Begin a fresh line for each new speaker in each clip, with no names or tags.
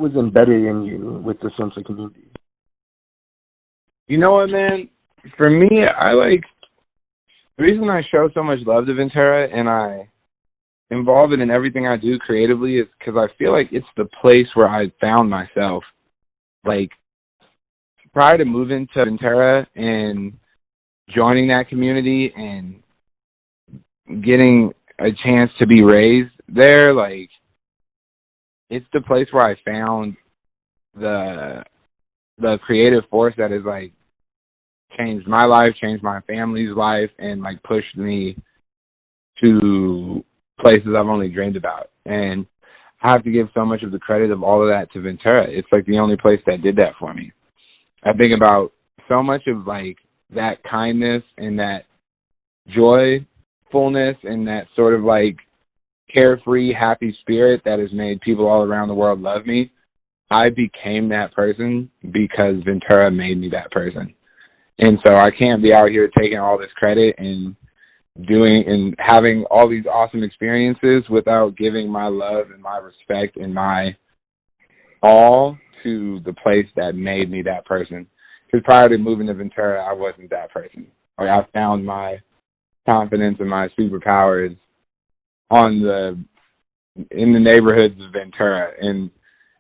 was embedded in you with the sense of community?
You know what, man? For me, the reason I show so much love to Ventura and I involve it in everything I do creatively is because I feel like it's the place where I found myself. Like, prior to moving to Ventura and joining that community and getting a chance to be raised there, like, it's the place where I found the creative force that has, like, changed my life, changed my family's life, and, like, pushed me to places I've only dreamed about. And I have to give so much of the credit of all of that to Ventura. It's, like, the only place that did that for me. I think about so much of, like, that kindness and that joyfulness and that sort of, like, carefree, happy spirit that has made people all around the world love me. I became that person because Ventura made me that person. And so I can't be out here taking all this credit and doing and having all these awesome experiences without giving my love and my respect and my all to the place that made me that person. Because prior to moving to Ventura, I wasn't that person. Like, I found my confidence and my superpowers in the neighborhoods of Ventura and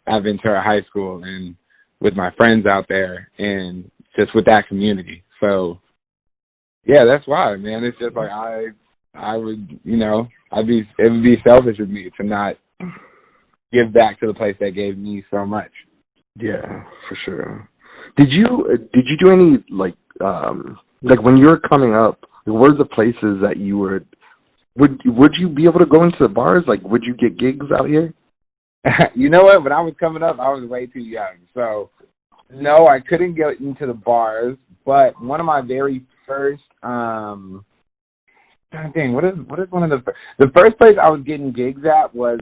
at Ventura High School and with my friends out there and just with that community. So, yeah, that's why, man. It's just like I would, you know, it would be selfish of me to not give back to the place that gave me so much.
Yeah, for sure. Did you do any, like when you were coming up, what were the places that you would you be able to go into the bars? Like, would you get gigs out here?
You know what? When I was coming up, I was way too young. So, no, I couldn't get into the bars. But one of my very first, what is one of the first place I was getting gigs at was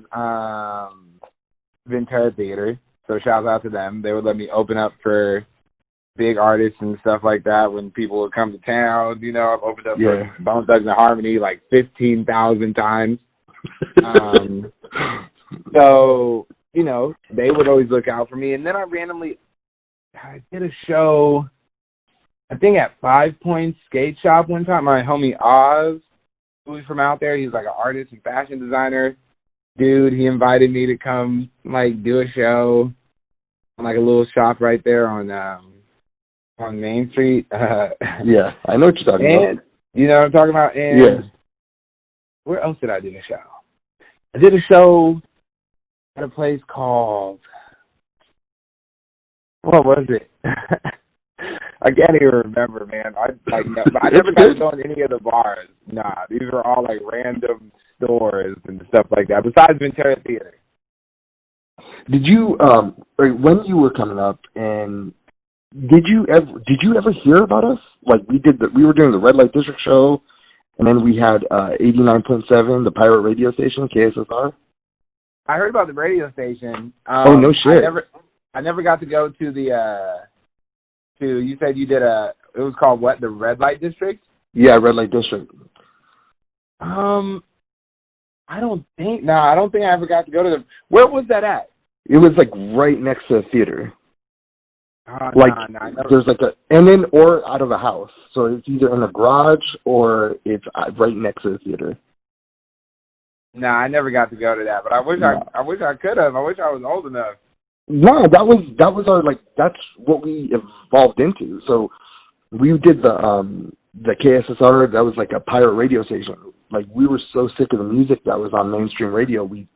Ventura Theater. So shout out to them. They would let me open up for big artists and stuff like that when people would come to town. You know, I've opened up for Bone Thugs and Harmony like 15,000 times. So, you know, they would always look out for me. And then I did a show, I think at 5 Points Skate Shop one time. My homie Oz, who's from out there, he's like an artist and fashion designer. Dude, he invited me to come, like, do a show on, like, a little shop right there on Main Street.
Yeah, I know what you're talking about.
You know what I'm talking about? And
yeah.
Where else did I do a show? I did a show at a place called, what was it? I can't even remember, man. I never got to go in any of the bars. Nah, these were all like random stores and stuff like that. Besides Ventura Theater.
Did you when you were coming up, and did you ever hear about us? Like, we were doing the Red Light District show, and then we had 89.7, the pirate radio station, KSSR.
I heard about the radio station.
Oh, no shit.
I never got to go to the you said you did it was called what, the Red Light District?
Yeah, Red Light District.
I don't think I ever got to go to the, where was that at?
It was like right next to the theater. There's like or out of a house. So it's either in the garage or it's right next to the theater.
Nah, I never got to go to that, but I wish I could have. I wish I was old enough.
No, that was our, like, that's what we evolved into. So we did the KSSR, that was like a pirate radio station. Like, we were so sick of the music that was on mainstream radio, we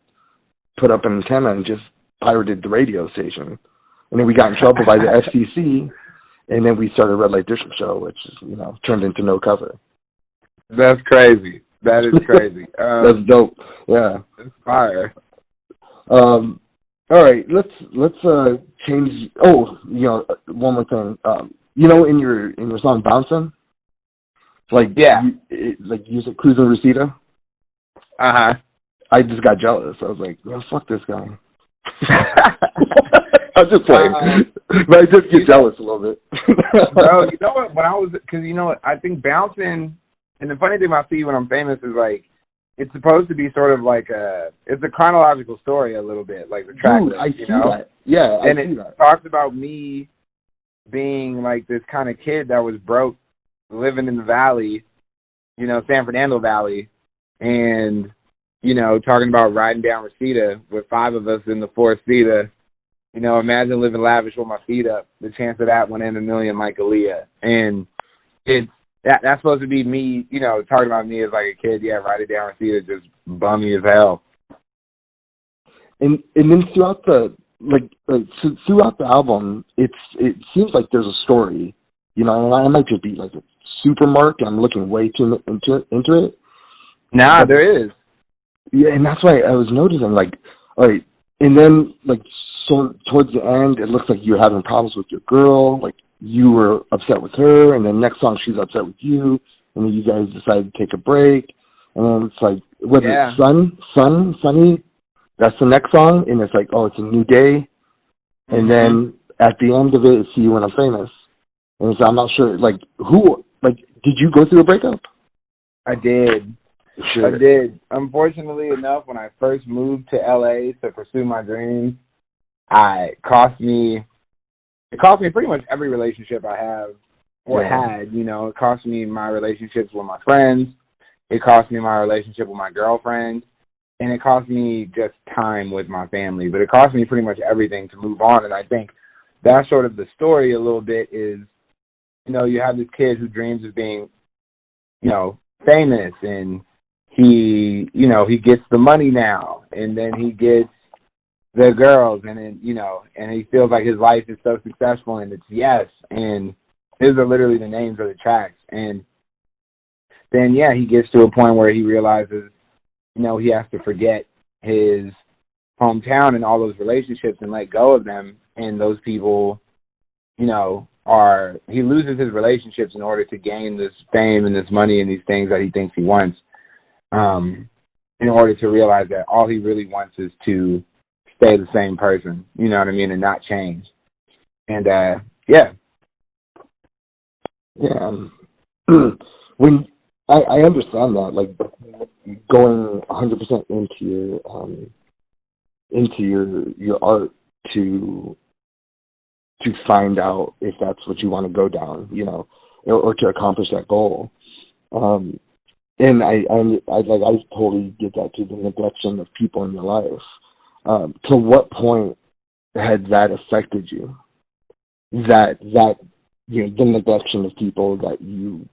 put up an antenna and just pirated the radio station. And then we got in trouble by the FCC, and then we started Red Light District Show, which is, you know, turned into No Cover.
That's crazy. That is crazy.
That's dope. Yeah.
It's fire.
All right, let's change. Oh, you know, one more thing. You know, in your song "Bouncin'," like,
yeah,
you said "Cruising Rosita." I just got jealous. I was like, "Well, fuck this guy." I was just playing, but I did get jealous a little bit.
Bro, you know what? Because you know what, I think "Bouncin'," and the funny thing about "See When I'm Famous" is, like, it's supposed to be sort of like it's a chronological story a little bit, like the track
Dude,
list,
I see that. Yeah,
and
I see
it
that.
talks about me being like this kind of kid that was broke, living in the valley, San Fernando Valley, and, talking about riding down Reseda with 5 of us in the 4-seater. Imagine living lavish with my feet up. The chance of that one in a million like Aaliyah. And that's supposed to be me, talking about me as like a kid, riding down Reseda just bummy as hell.
And then throughout the throughout the album, it seems like there's a story, and I might just be like a super mark, and I'm looking way too into it.
Nah, there is.
Yeah, and that's why I was noticing, like, all right, and then like so towards the end, it looks like you're having problems with your girl, like you were upset with her, and then next song she's upset with you, and then you guys decide to take a break, and then it's like, was it Sunny? That's the next song, and it's like, oh, it's a new day. And then at the end of it, it's See You When I'm Famous. And so I'm not sure, did you go through a breakup?
I did.
Sure.
I did. Unfortunately enough, when I first moved to LA to pursue my dreams, it cost me pretty much every relationship I have or had. It cost me my relationships with my friends. It cost me my relationship with my girlfriend. And it cost me just time with my family. But it cost me pretty much everything to move on. And I think that's sort of the story a little bit is, you have this kid who dreams of being, famous. And he gets the money now. And then he gets the girls. And then, and he feels like his life is so successful. And it's Yes. And those are literally the names of the tracks. And then, he gets to a point where he realizes, he has to forget his hometown and all those relationships and let go of them. And those people, he loses his relationships in order to gain this fame and this money and these things that he thinks he wants, in order to realize that all he really wants is to stay the same person, you know what I mean, and not change. And, Yeah,
when I understand that, like, going 100% into your art to find out if that's what you want to go down, or to accomplish that goal. And I totally get that, to the neglection of people in your life. To what point had that affected you? That the neglection of people that you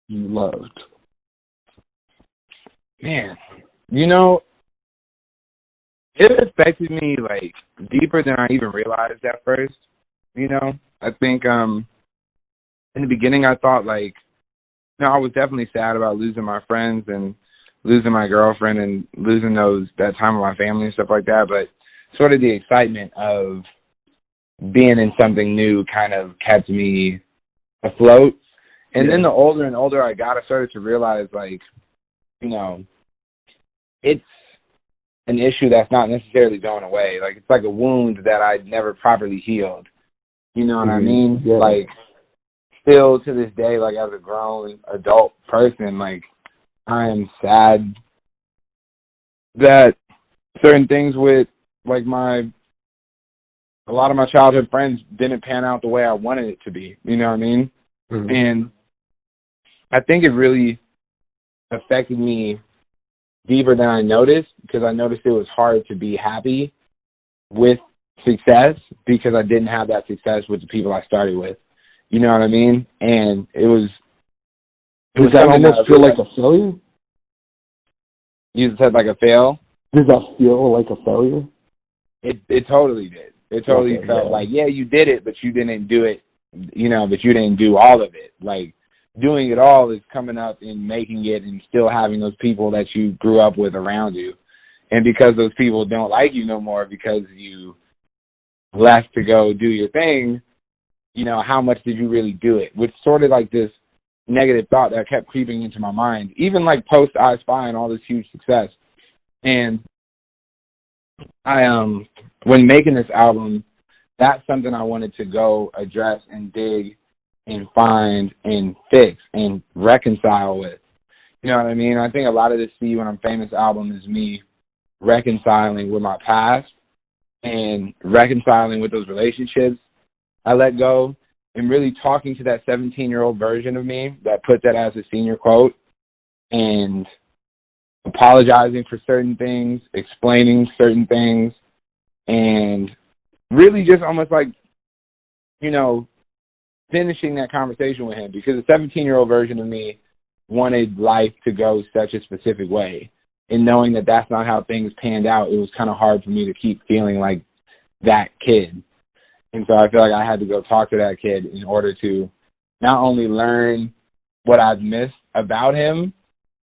loved.
Man, it affected me, like, deeper than I even realized at first, I think, in the beginning I thought, like, I was definitely sad about losing my friends and losing my girlfriend and losing that time with my family and stuff like that, but sort of the excitement of being in something new kind of kept me afloat. And then the older and older I got, I started to realize, like, it's an issue that's not necessarily going away. Like, it's like a wound that I never properly healed. You know what I mean?
Yeah.
Like, still to this day, like, as a grown adult person, like, I am sad that certain things with, like, a lot of my childhood friends didn't pan out the way I wanted it to be. You know what I mean?
Mm-hmm.
And I think it really affected me deeper than I noticed, because I noticed it was hard to be happy with success because I didn't have that success with the people I started with. You know what I mean? And it
Does that almost feel like a failure?
You said like a fail?
Does that feel like a failure?
It totally did. It totally felt like, you did it, but you didn't do it, but you didn't do all of it. Like, doing it all is coming up and making it and still having those people that you grew up with around you. And because those people don't like you no more because you left to go do your thing, how much did you really do it? Which sort of like this negative thought that kept creeping into my mind, even like post iSpy and all this huge success. And I, when making this album, that's something I wanted to go address and dig and find and fix and reconcile with, You know what I mean? I think a lot of this See When I'm Famous album is me reconciling with my past and reconciling with those relationships I let go, and really talking to that 17-year-old version of me that put that as a senior quote, and apologizing for certain things, explaining certain things, and really just almost like, you know, finishing that conversation with him, because the 17-year-old version of me wanted life to go such a specific way. And knowing that that's not how things panned out, it was kind of hard for me to keep feeling like that kid. And so I feel like I had to go talk to that kid in order to not only learn what I've missed about him,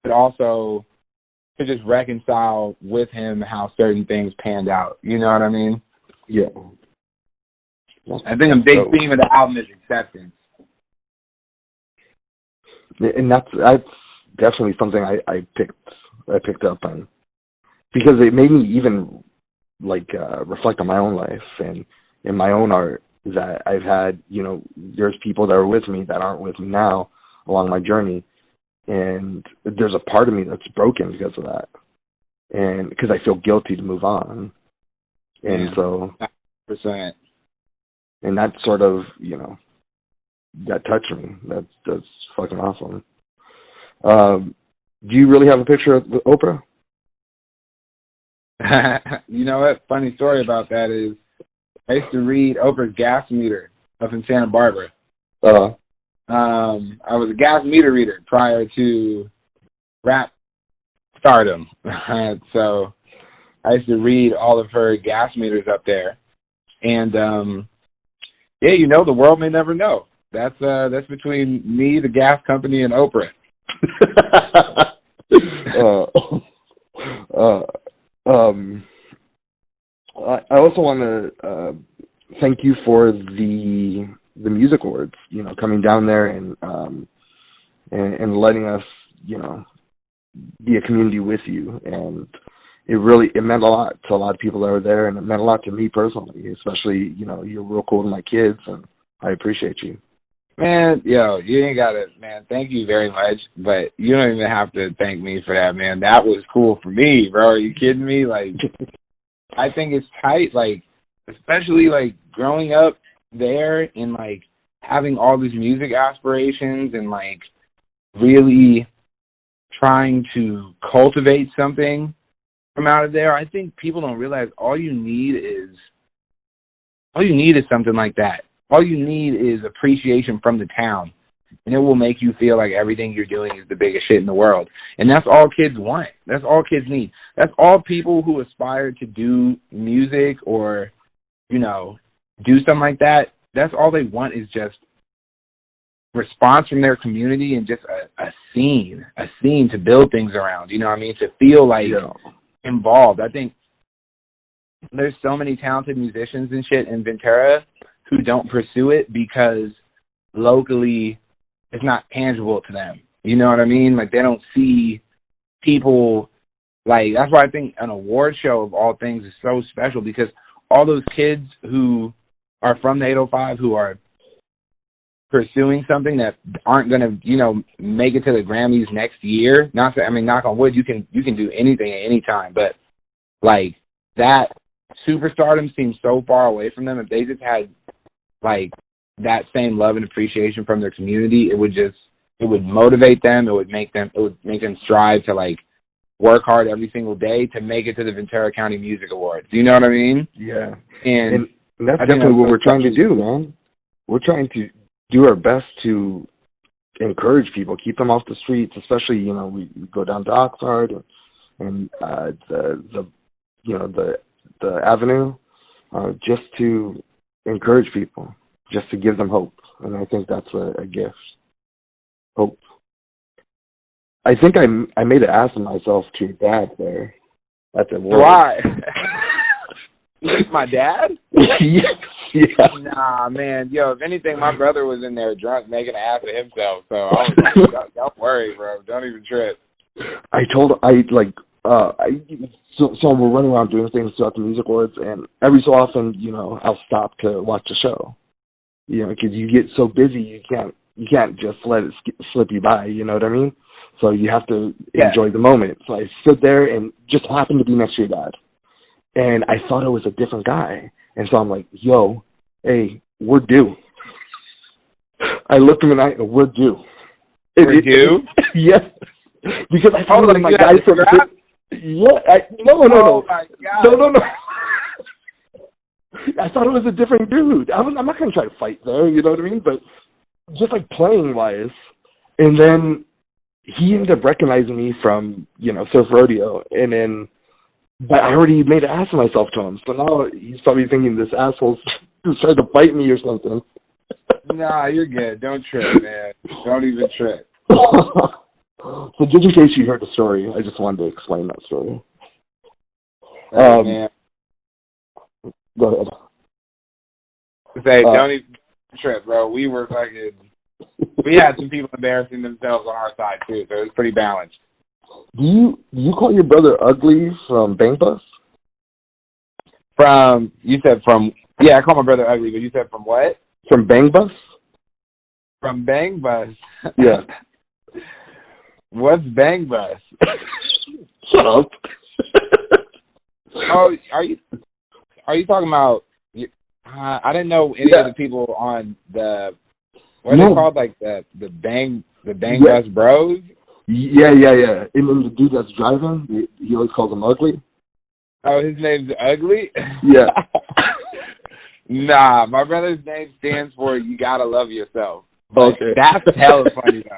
but also to just reconcile with him how certain things panned out. You know what I mean?
Yeah.
I think a big theme of the album is acceptance.
And that's definitely something I picked up on, because it made me even reflect on my own life and in my own art, that I've had, you know, there's people that are with me that aren't with me now along my journey, and there's a part of me that's broken because of that, and because I feel guilty to move on, and so
100%.
And that sort of, you know, that touched me. That's fucking awesome. Do you really have a picture of Oprah?
You know what? Funny story about that is I used to read Oprah's gas meter up in Santa Barbara.
Uh-huh.
I was a gas meter reader prior to rap stardom. So I used to read all of her gas meters up there. And, yeah, you know, the world may never know. That's between me, the gas company, and Oprah.
I also want to thank you for the music awards. You know, coming down there and letting us, you know, be a community with you, and it meant a lot to a lot of people that were there, and it meant a lot to me personally, especially, you know, you're real cool to my kids, and I appreciate you.
Man, yo, you ain't got it, man. Thank you very much, but you don't even have to thank me for that, man. That was cool for me, bro. Are you kidding me? Like, I think it's tight, like, especially, like, growing up there and, like, having all these music aspirations and, like, really trying to cultivate something from out of there. I think people don't realize all you need is something like that. All you need is appreciation from the town, and it will make you feel like everything you're doing is the biggest shit in the world. And that's all kids want. That's all kids need. That's all people who aspire to do music or, you know, do something like that. That's all they want, is just response from their community and just a scene to build things around. You know what I mean? To feel like involved. I think there's so many talented musicians and shit in Ventura who don't pursue it because locally it's not tangible to them. You know what I mean? Like, they don't see people, like, that's why I think an award show of all things is so special, because all those kids who are from the 805 who are pursuing something that aren't going to, you know, make it to the Grammys next year. Not that, I mean, knock on wood, you can do anything at any time, but like, that superstardom seems so far away from them. If they just had like that same love and appreciation from their community, it would motivate them. It would make them strive to like work hard every single day to make it to the Ventura County Music Awards. Do you know what I mean? Yeah. And
that's definitely what we're trying to do, man. We're trying to do our best to encourage people, keep them off the streets, especially, you know, we go down to Oxnard and the Avenue, just to encourage people, just to give them hope. And I think that's a gift. Hope. I think I made an ass of myself to your dad there at the war.
Why? My dad?
Yes. Yeah.
Nah, man. Yo, if anything, my brother was in there drunk making an ass of himself. So I was like, don't worry, bro. Don't even trip.
So we're running around doing things throughout the music awards, and every so often, you know, I'll stop to watch the show. You know, because you get so busy, you can't just let it slip you by. You know what I mean? So you have to enjoy the moment. So I stood there and just happened to be next to your dad. And I thought it was a different guy. And so I'm like, yo, hey, we're due. I looked him in the eye and we're due.
We're due?
Yes. Because I thought it was my guy from... No.
Oh, my God.
No. I thought it was a different dude. I'm not going to try to fight there, you know what I mean? But just like playing-wise. And then he ended up recognizing me from, Surf Rodeo. And then, but I already made an ass of myself to him. So now he's probably thinking this asshole's trying to fight me or something.
Nah, you're good. Don't trip, man. Don't even trip.
So just in case you heard the story, I just wanted to explain that story.
Man.
Go ahead.
Say, don't even trip, bro. We had some people embarrassing themselves on our side, too, so it was pretty balanced.
Do you call your brother ugly from Bang Bus?
Yeah, I call my brother ugly, but you said from what?
From Bang Bus?
From Bang Bus?
Yeah.
What's Bang Bus?
Shut up.
Oh, are you talking about? I didn't know any of the people on the what are they called, like the Bang Bus Bros.
Yeah. And then the dude that's driving, he always calls him ugly.
Oh, his name's Ugly?
Yeah.
Nah, my brother's name stands for You Gotta Love Yourself.
Okay.
That's hella funny though.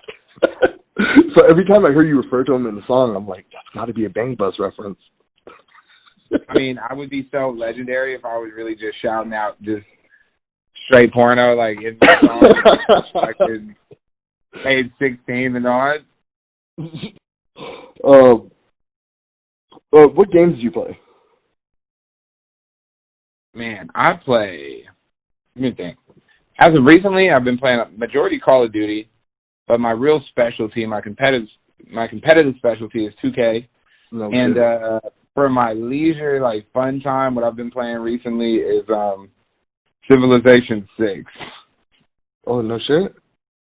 So every time I hear you refer to him in the song, I'm like, that's got to be a Bang Bus reference.
I mean, I would be so legendary if I was really just shouting out just straight porno, like in my song, like in age 16 and on.
What games do you play?
Man, I play. Let me think. As of recently, I've been playing a majority Call of Duty, but my real specialty, my competitive specialty is 2K.
No,
and for my leisure, like fun time, what I've been playing recently is Civilization 6.
Oh, no shit?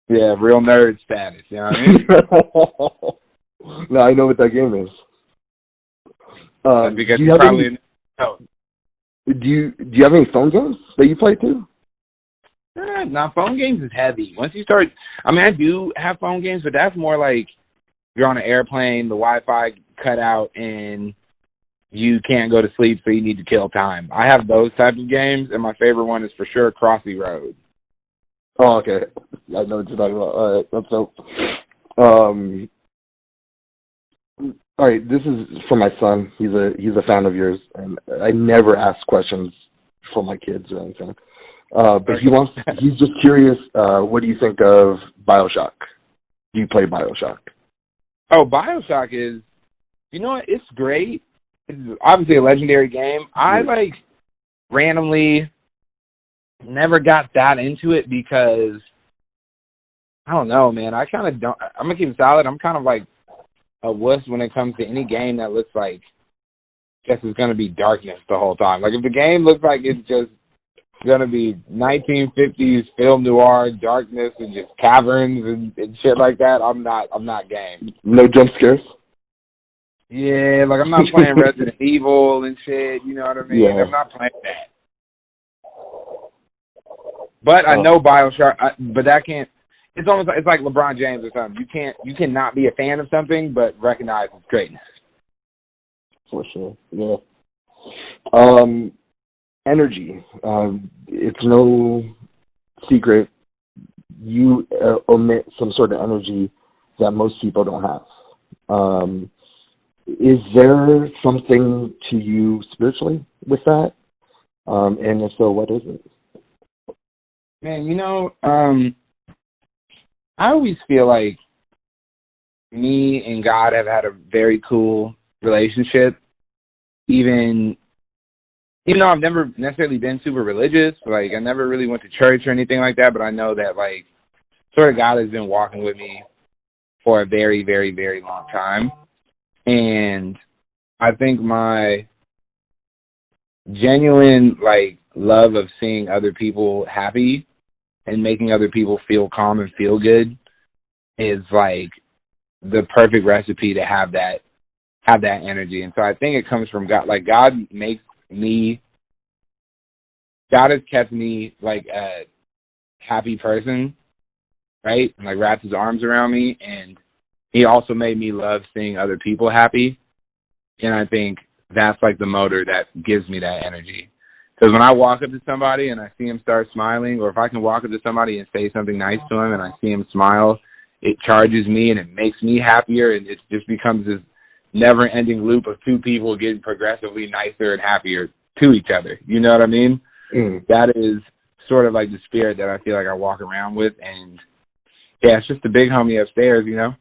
Yeah, real nerd status, you know what I mean?
No, I know what that game is.
Because you probably
Do you have any phone games that you play too?
Nah, phone games is heavy. Once you start, I mean, I do have phone games, but that's more like you're on an airplane, the Wi-Fi cut out, and you can't go to sleep, so you need to kill time. I have those types of games, and my favorite one is for sure Crossy Road.
Oh, okay. I know what you're talking about. All right, that's dope. All right, this is for my son. He's a fan of yours, and I never ask questions for my kids or anything. But he's just curious, what do you think of BioShock? Do you play BioShock?
Oh, BioShock is, you know what, it's great. It's obviously a legendary game. I, randomly never got that into it because, I don't know, man. I kind of don't, I'm going to keep it solid. I'm kind of like a wuss when it comes to any game that looks like just is going to be darkness the whole time. Like, if the game looks like it's just going to be 1950s film noir darkness and just caverns and shit like that, I'm not game.
No jump scares?
Yeah, like I'm not playing Resident Evil and shit, you know what I mean?
Yeah.
I'm not playing that. But I know BioShock, but that can't, it's almost like, it's like LeBron James or something. You cannot be a fan of something but recognize its greatness.
For sure, yeah. Energy. It's no secret you omit some sort of energy that most people don't have. Is there something to you spiritually with that? And if so, what is it?
Man, you know, I always feel like me and God have had a very cool relationship, even though I've never necessarily been super religious. Like, I never really went to church or anything like that, but I know that, like, sort of God has been walking with me for a very, very, very long time. And I think my genuine, like, love of seeing other people happy and making other people feel calm and feel good is, like, the perfect recipe to have that energy. And so I think it comes from God. Like, God has kept me like a happy person, right? And like wrapped his arms around me, and he also made me love seeing other people happy. And I think that's like the motor that gives me that energy. Because when I walk up to somebody and I see him start smiling, or if I can walk up to somebody and say something nice to him and I see him smile, it charges me and it makes me happier, and it just becomes this never-ending loop of two people getting progressively nicer and happier to each other. You know what I mean?
Mm.
That is sort of like the spirit that I feel like I walk around with. And, yeah, it's just the big homie upstairs, you know?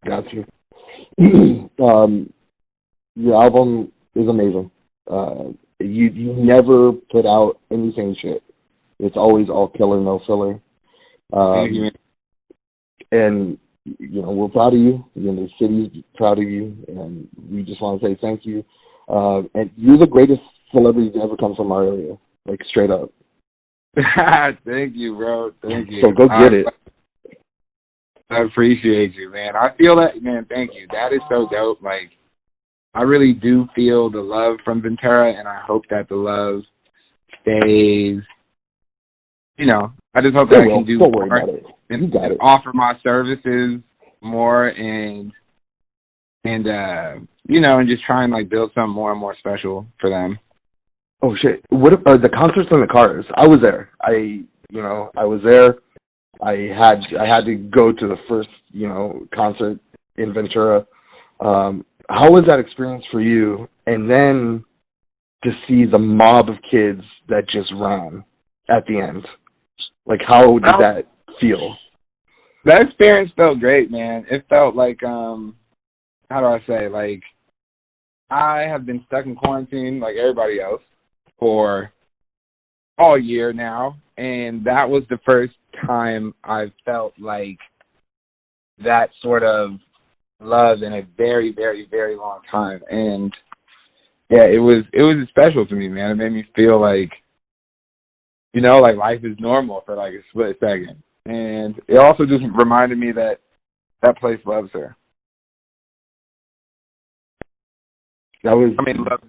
Got you. Your album is amazing. You never put out anything shit. It's always all killer, no filler. And, you know, we're proud of you. You know, the city's proud of you, and we just want to say thank you. And you're the greatest celebrity to ever come from our area, like straight up.
Thank you, bro. Thank you.
So go get it.
I appreciate you, man. I feel that, man. Thank you. That is so dope. Like, I really do feel the love from Ventura, and I hope that the love stays. You know, I just hope that I can do
Don't
more
worry about it. You got it.
Offer my services more, and you know, and just try and like build something more and more special for them.
Oh shit! What if, the concerts in the cars? I was there. I was there. I had to go to the first, you know, concert in Ventura. How was that experience for you? And then to see the mob of kids that just ran at the end, like how did that feel?
That experience felt great, man. It felt like, how do I say, like, I have been stuck in quarantine like everybody else for all year now, and that was the first time I felt like that sort of love in a very, very, very long time. And yeah, it was special to me, man. It made me feel like, you know, like life is normal for like a split second. And it also just reminded me that that place loves her. Loves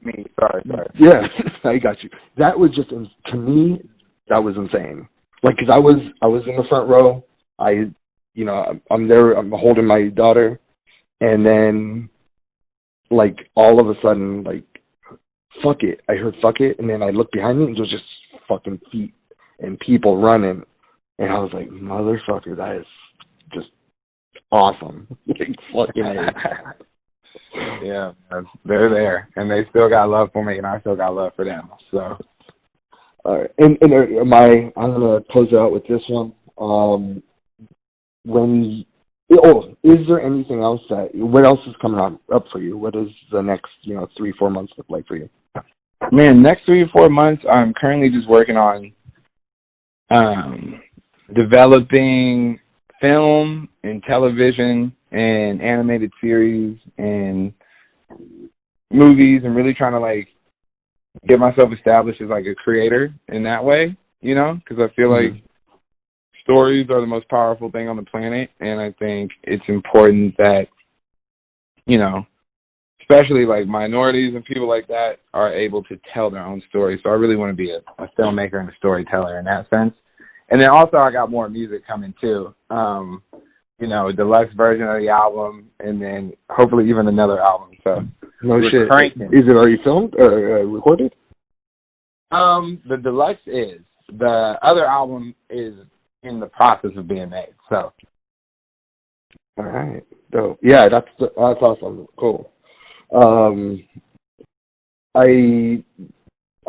me. Sorry.
Yeah, I got you. That was just, to me, that was insane. Like, cause I was in the front row. I'm there. I'm holding my daughter, and then, like, all of a sudden, like, fuck it. I heard fuck it, and then I looked behind me, and there was just fucking feet and people running, and I was like, motherfucker, that is just awesome. Like, fucking
yeah, they're there, and they still got love for me, and I still got love for them. So,
all right, and I'm gonna close it out with this one. Is there anything else what else is coming up for you? What does the next 3-4 months look like for you?
Man, next 3 or 4 months, I'm currently just working on developing film and television and animated series and movies, and really trying to like get myself established as like a creator in that way, you know, because I feel like stories are the most powerful thing on the planet, and I think it's important that, you know, especially like minorities and people like that are able to tell their own stories. So I really want to be a filmmaker and a storyteller in that sense. And then also I got more music coming too. You know, a deluxe version of the album, and then hopefully even another album. So
no shit. Cranking. Is it already filmed or recorded?
The deluxe is. The other album is in the process of being made. So.
All right. Dope. Yeah, that's awesome. Cool. I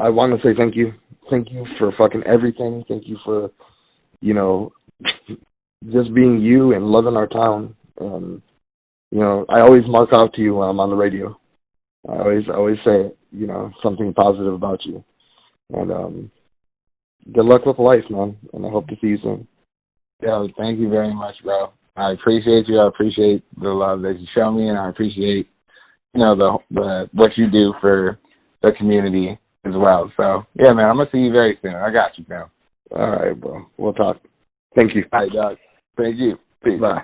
want to say thank you. Thank you for fucking everything. Thank you for, you know, just being you and loving our town. You know, I always mark out to you when I'm on the radio. I always say, you know, something positive about you. And good luck with life, man. And I hope to see you soon.
Yo, thank you very much, bro. I appreciate you. I appreciate the love that you show me, and I appreciate, you know, the what you do for the community as well. So, yeah, man, I'm going to see you very soon. I got you, man.
All right, bro. We'll talk. Thank you.
All right, dog. Thank you. Peace.
Bye.